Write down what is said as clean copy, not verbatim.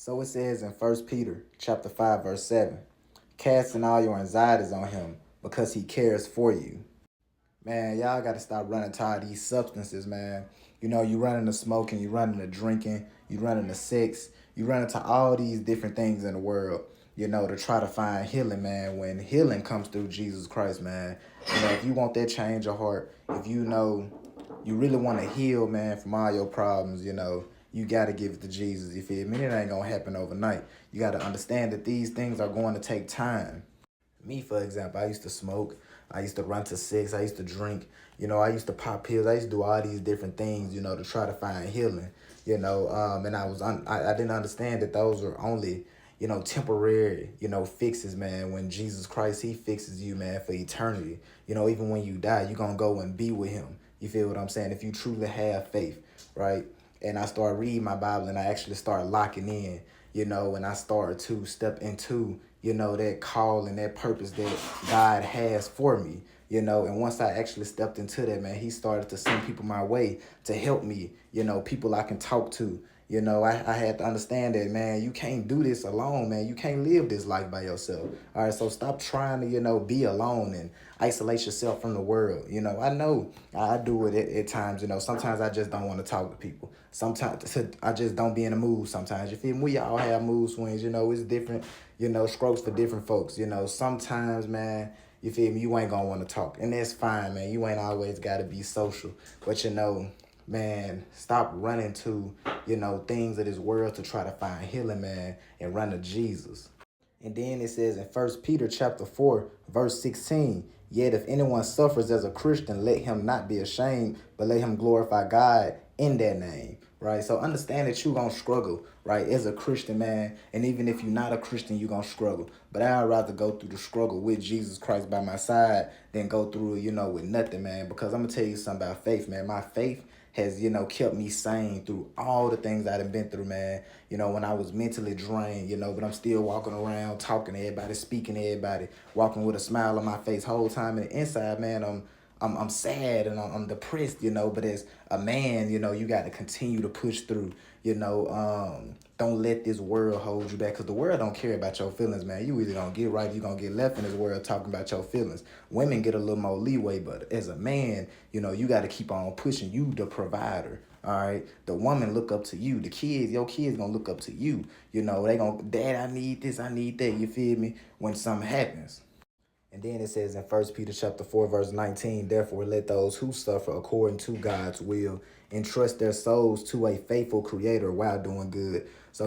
So it says in First Peter chapter 5, verse 7, casting all your anxieties on him because he cares for you. Man, y'all got to stop running to these substances, man. You running to smoking, you running to drinking, you running to sex, you running to all these different things in the world, to try to find healing, man. When healing comes through Jesus Christ, man. If you want that change of heart, if you really want to heal, man, from all your problems, you got to give it to Jesus. You feel me? It ain't going to happen overnight. You got to understand that these things are going to take time. Me, for example, I used to smoke. I used to run to sex. I used to drink. I used to pop pills. I used to do all these different things, to try to find healing. And I didn't understand that those were only, temporary, fixes, man. When Jesus Christ, he fixes you, man, for eternity. Even when you die, you're going to go and be with him. You feel what I'm saying? If you truly have faith, right? And I started reading my Bible and I actually started locking in, and I started to step into, that call and that purpose that God has for me, and once I actually stepped into that, man, he started to send people my way to help me, people I can talk to. I had to understand that, man, you can't do this alone, man. You can't live this life by yourself. All right, so stop trying to, be alone and isolate yourself from the world. I know I do it at times, sometimes I just don't want to talk to people. Sometimes I just don't be in the mood sometimes. You feel me? We all have mood swings, it's different, strokes for different folks. Sometimes, man, you feel me? You ain't gonna want to talk. And that's fine, man. You ain't always gotta be social. But man, stop running to, things of this world to try to find healing, man, and run to Jesus. And then it says in First Peter chapter 4, verse 16, yet if anyone suffers as a Christian, let him not be ashamed, but let him glorify God in that name. Right? So understand that you're gonna struggle, right, as a Christian, man. And even if you're not a Christian, you're gonna struggle. But I'd rather go through the struggle with Jesus Christ by my side than go through it, with nothing, man. Because I'm gonna tell you something about faith, man. My faith has, kept me sane through all the things I've been through, man. When I was mentally drained, but I'm still walking around, talking to everybody, speaking to everybody, walking with a smile on my face whole time. And inside, man, I'm sad and I'm depressed, but as a man, you got to continue to push through, don't let this world hold you back, because the world don't care about your feelings, man. You either gonna get right, you gonna get left in this world talking about your feelings. Women get a little more leeway, but as a man, you got to keep on pushing. You the provider. All right, the woman look up to you. The kids, your kids gonna look up to you. They gonna, Dad, I need this, I need that. You feel me? When something happens. And then it says in First Peter chapter 4, verse 19, therefore let those who suffer according to God's will entrust their souls to a faithful creator while doing good. So